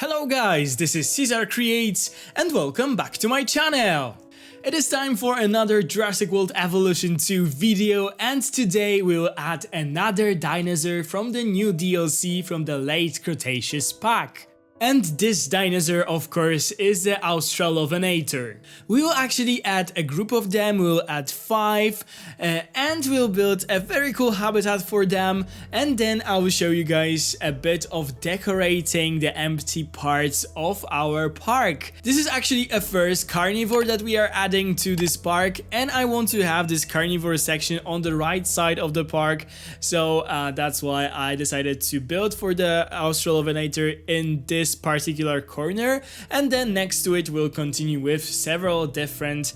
Hello guys, this is Caesar Creates and welcome back to my channel! It is time for another Jurassic World Evolution 2 video, and today we will add another dinosaur from the new DLC from the Late Cretaceous Pack. And this dinosaur, of course, is the Australovenator. We will actually add a group of them, we'll add 5, and we'll build a very cool habitat for them, and then I will show you guys a bit of decorating the empty parts of our park. This is actually a first carnivore that we are adding to this park, and I want to have this carnivore section on the right side of the park, so that's why I decided to build for the Australovenator in this particular corner, and then next to it we'll continue with several different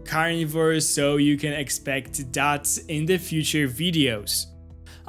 carnivores, so you can expect that in the future videos.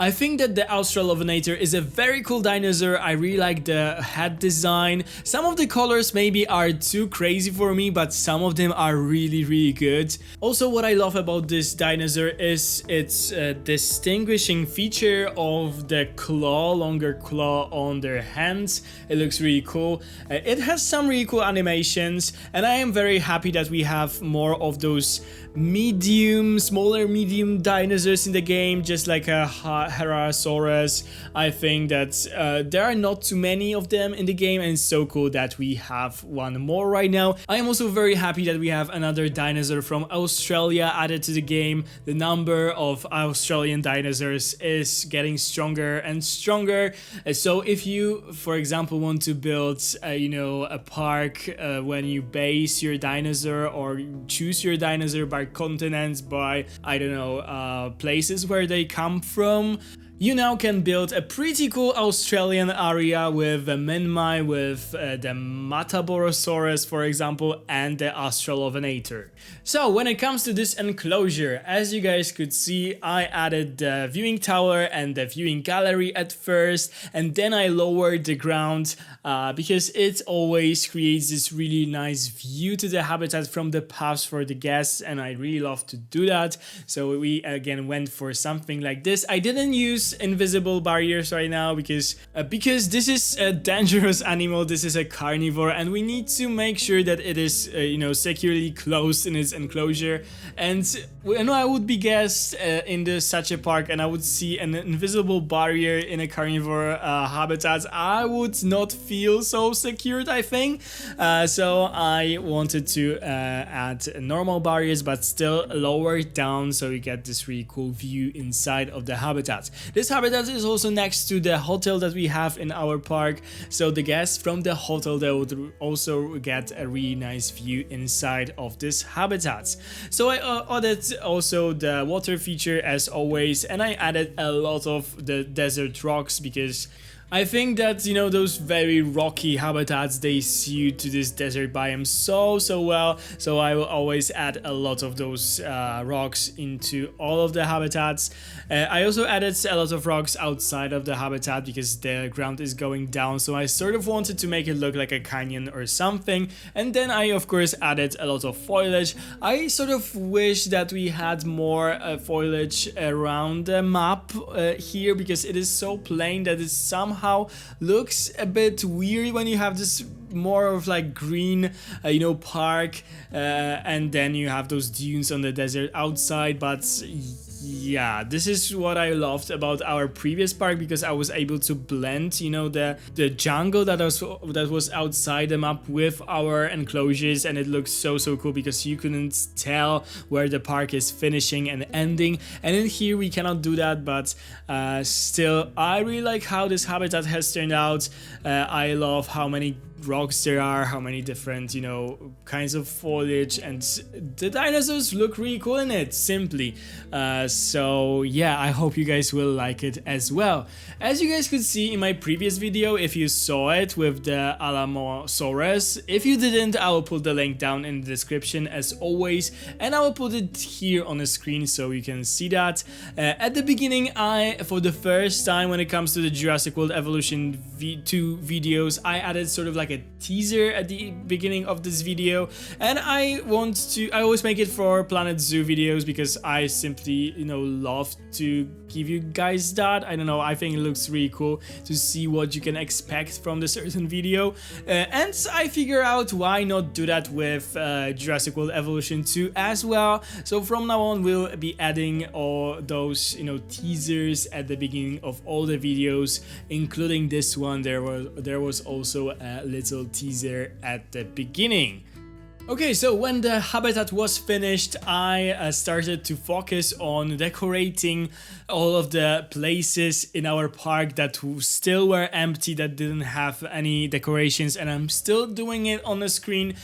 I think that the Australovenator is a very cool dinosaur. I really like the head design. Some of the colors maybe are too crazy for me, but some of them are really good. Also, what I love about this dinosaur is its distinguishing feature of the claw, longer claw on their hands. It looks really cool. It has some really cool animations, and I am very happy that we have more of those smaller medium dinosaurs in the game, just like a Herasaurus. I think that there are not too many of them in the game, and it's so cool that we have one more right now. I am also very happy that we have another dinosaur from Australia added to the game. The number of Australian dinosaurs is getting stronger and stronger. So if you, for example, want to build a park when you base your dinosaur or choose your dinosaur by continents, by places where they come from, you now can build a pretty cool Australian area with the Minmi, with the Mataborosaurus, for example, and the Australovenator. So when it comes to this enclosure, as you guys could see, I added the viewing tower and the viewing gallery at first, and then I lowered the ground because it always creates this really nice view to the habitat from the paths for the guests, and I really love to do that. So we again went for something like this. I didn't use invisible barriers right now because this is a dangerous animal. This is a carnivore, and we need to make sure that it is securely closed in its enclosure. And when I would be guest in such a park and I would see an invisible barrier in a carnivore habitat, I would not feel so secured, I think. So I wanted to add normal barriers, but still lower it down so you get this really cool view inside of the habitat. This habitat is also next to the hotel that we have in our park, so the guests from the hotel, they would also get a really nice view inside of this habitat. So I added also the water feature as always, and I added a lot of the desert rocks because I think that, those very rocky habitats, they suit to this desert biome so well. So I will always add a lot of those rocks into all of the habitats. I also added a lot of rocks outside of the habitat because the ground is going down. So I sort of wanted to make it look like a canyon or something. And then I, of course, added a lot of foliage. I sort of wish that we had more foliage around the map here, because it is so plain that it somehow looks a bit weird when you have this more of like green park, and then you have those dunes on the desert outside. But yeah, this is what I loved about our previous park, because I was able to blend the jungle that was outside the map with our enclosures, and it looks so cool because you couldn't tell where the park is finishing and ending. And in here we cannot do that, but still I really like how this habitat has turned out. I love how many rocks there are, how many different kinds of foliage, and the dinosaurs look really cool in it, simply. So yeah, I hope you guys will like it as well. As you guys could see in my previous video, if you saw it with the Alamosaurus, if you didn't, I will put the link down in the description as always, and I will put it here on the screen so you can see that. At the beginning, for the first time when it comes to the Jurassic World Evolution 2 videos, I added sort of like like a teaser at the beginning of this video, and I always make it for Planet Zoo videos because I simply, you know, love to give you guys that. I don't know, I think it looks really cool to see what you can expect from the certain video, and I figure out why not do that with Jurassic World Evolution 2 as well. So from now on we'll be adding all those, you know, teasers at the beginning of all the videos, including this one. There was also a little teaser at the beginning. Okay, so when the habitat was finished, I started to focus on decorating all of the places in our park that still were empty, that didn't have any decorations, and I'm still doing it on the screen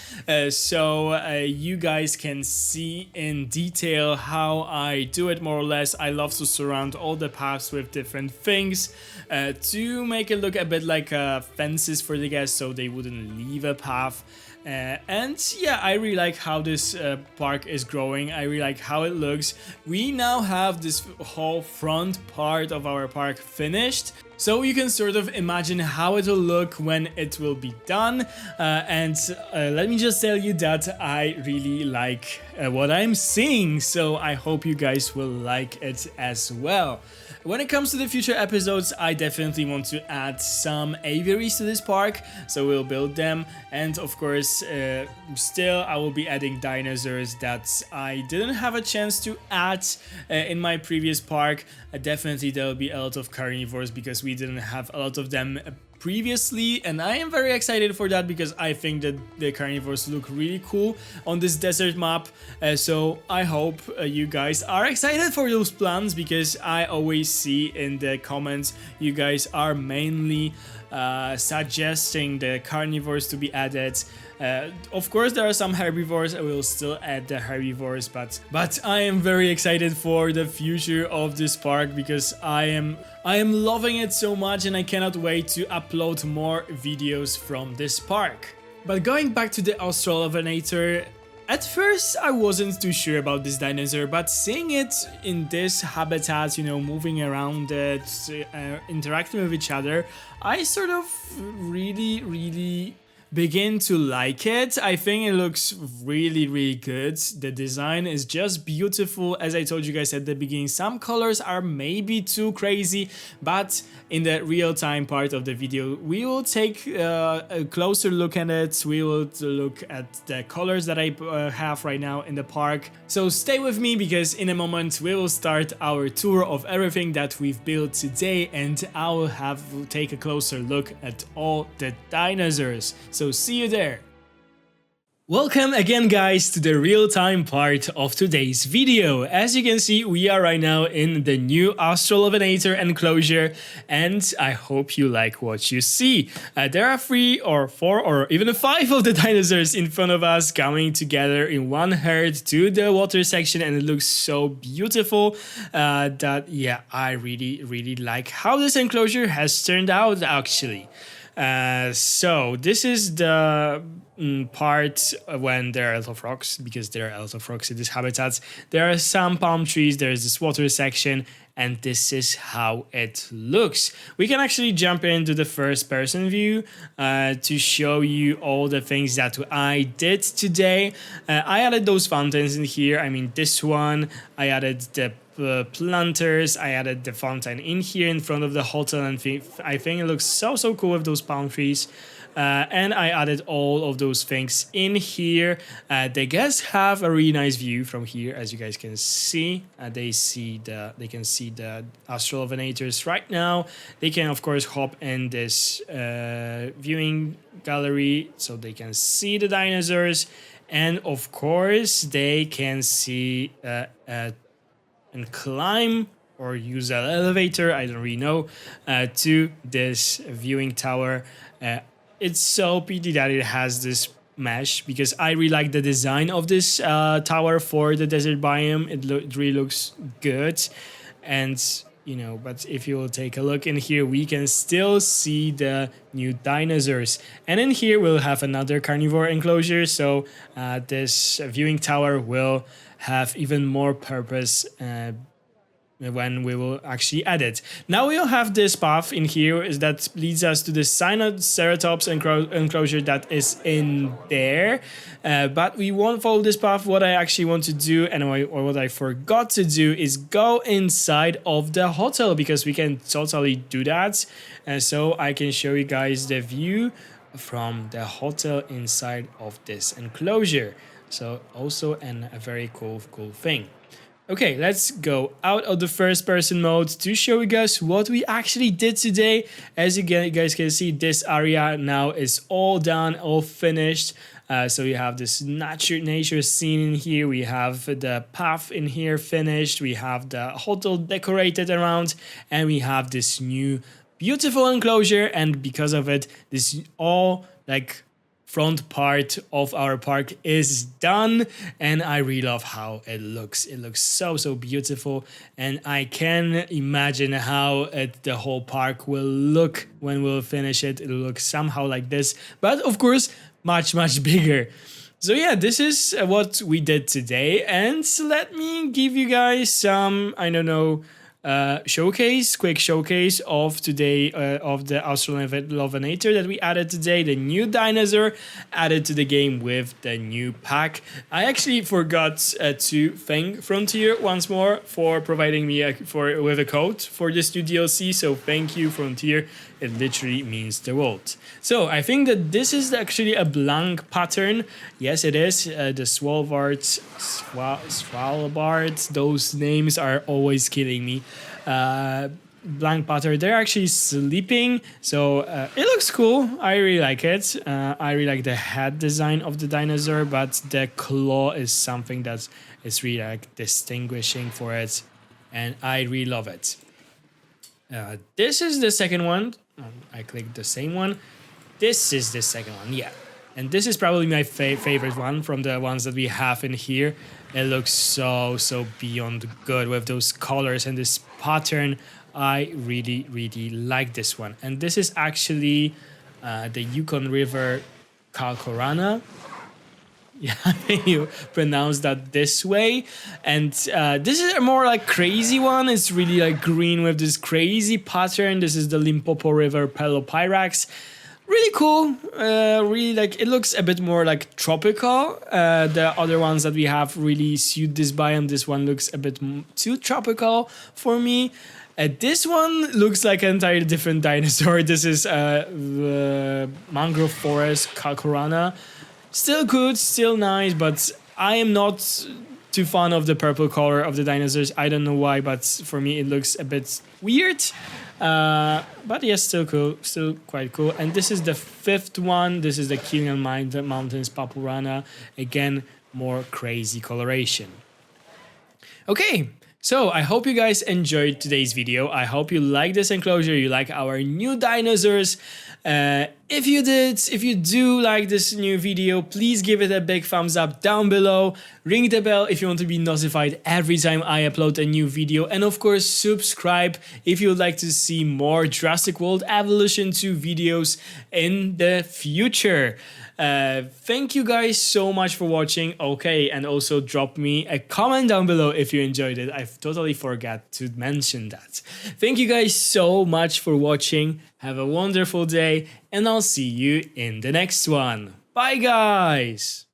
so you guys can see in detail how I do it more or less. I love to surround all the paths with different things to make it look a bit like fences for the guests so they wouldn't leave a path. And yeah, I really like how this park is growing. I really like how it looks. We now have this whole front part of our park finished, so you can sort of imagine how it will look when it will be done. And let me just tell you that I really like what I'm seeing, so I hope you guys will like it as well. When it comes to the future episodes, I definitely want to add some aviaries to this park, so we'll build them, and of course still I will be adding dinosaurs that I didn't have a chance to add in my previous park. Definitely there will be a lot of carnivores because we didn't have a lot of them previously, and I am very excited for that because I think that the carnivores look really cool on this desert map. So I hope you guys are excited for those plans, because I always see in the comments you guys are mainly suggesting the carnivores to be added. Of course there are some herbivores, I will still add the herbivores, but I am very excited for the future of this park because I am loving it so much, and I cannot wait to upload more videos from this park. But going back to the Australovenator, at first I wasn't too sure about this dinosaur, but seeing it in this habitat, you know, moving around it, interacting with each other, I sort of really begin to like it. I think it looks really good. The design is just beautiful. As I told you guys at the beginning, some colors are maybe too crazy, but in the real-time part of the video we will take a closer look at it. We will look at the colors that I have right now in the park, so stay with me because in a moment we will start our tour of everything that we've built today, and I will take a closer look at all the dinosaurs. So see you there. Welcome again guys to the real-time part of today's video. As you can see, we are right now in the new Australovenator Enclosure, and I hope you like what you see. There are 3 or 4 or even 5 of the dinosaurs in front of us coming together in one herd to the water section, and it looks so beautiful that yeah, I really like how this enclosure has turned out actually. So this is the part when there are a lot of rocks, because there are a lot of rocks in this habitat. There are some palm trees, there's this water section, and this is how it looks. We can actually jump into the first person view to show you all the things that I did today. I added those fountains in here. I mean this one, I added the planters, I added the fountain in here in front of the hotel, and I think it looks so cool with those palm trees. And I added all of those things in here. The guests have a really nice view from here, as you guys can see. They can see the Australovenators right now. They can of course hop in this viewing gallery so they can see the dinosaurs, and of course they can see and climb or use an elevator, I don't really know, to this viewing tower. It's so pity that it has this mesh, because I really like the design of this tower for the desert biome. It really looks good, and you know, but if you will take a look in here, we can still see the new dinosaurs. And in here we'll have another carnivore enclosure, so this viewing tower will have even more purpose when we will actually add it. Now we'll have this path in here that leads us to the Sinoceratops enclosure that is in there, but we won't follow this path. What I actually want to do, and what I forgot to do, is go inside of the hotel, because we can totally do that. And so I can show you guys the view from the hotel inside of this enclosure. So also a very cool thing. Okay, let's go out of the first person mode to show you guys what we actually did today. As you guys can see, this area now is all done, all finished. So we have this nature scene in here. We have the path in here finished. We have the hotel decorated around, and we have this new beautiful enclosure. And because of it, this all like front part of our park is done, and I really love how it looks. It looks so beautiful, and I can imagine how the whole park will look when we'll finish it. It'll look somehow like this, but of course much bigger. So yeah, this is what we did today, and let me give you guys some, I don't know, quick showcase of today, of the Australovenator that we added today, the new dinosaur added to the game with the new pack. I actually forgot to thank Frontier once more for providing me with a code for this new DLC, so thank you, Frontier. It literally means the world. So I think that this is actually a blank pattern. Yes, it is. The Svalbard, those names are always killing me. Blank pattern. They're actually sleeping, so it looks cool. I really like it. I really like the head design of the dinosaur, but the claw is something that is really like distinguishing for it, and I really love it. This is the second one. I clicked the same one. This is the second one, yeah. And this is probably my favorite one from the ones that we have in here. It looks so beyond good with those colors and this pattern. I really like this one. And this is actually the Yukon River Calcorana. Yeah, I think you pronounce that this way. And this is a more like crazy one. It's really like green with this crazy pattern. This is the Limpopo River Pelopyrax. Really cool. Really like, it looks a bit more like tropical. The other ones that we have really suit this biome. This one looks a bit too tropical for me. This one looks like an entirely different dinosaur. This is the mangrove forest Calcorana. Still good, still nice, but I am not too fond of the purple color of the dinosaurs. I don't know why, but for me it looks a bit weird. But yes, still cool, still quite cool. And this is the fifth one. This is the Kilian Mountains Papurana. Again, more crazy coloration. Okay. So I hope you guys enjoyed today's video. I hope you like this enclosure, you like our new dinosaurs. If you do like this new video, please give it a big thumbs up down below. Ring the bell if you want to be notified every time I upload a new video. And of course, subscribe if you would like to see more Jurassic World Evolution 2 videos in the future. Thank you guys so much for watching. Okay, and also drop me a comment down below if you enjoyed it. I totally forgot to mention that. Thank you guys so much for watching. Have a wonderful day, and I'll see you in the next one. Bye guys!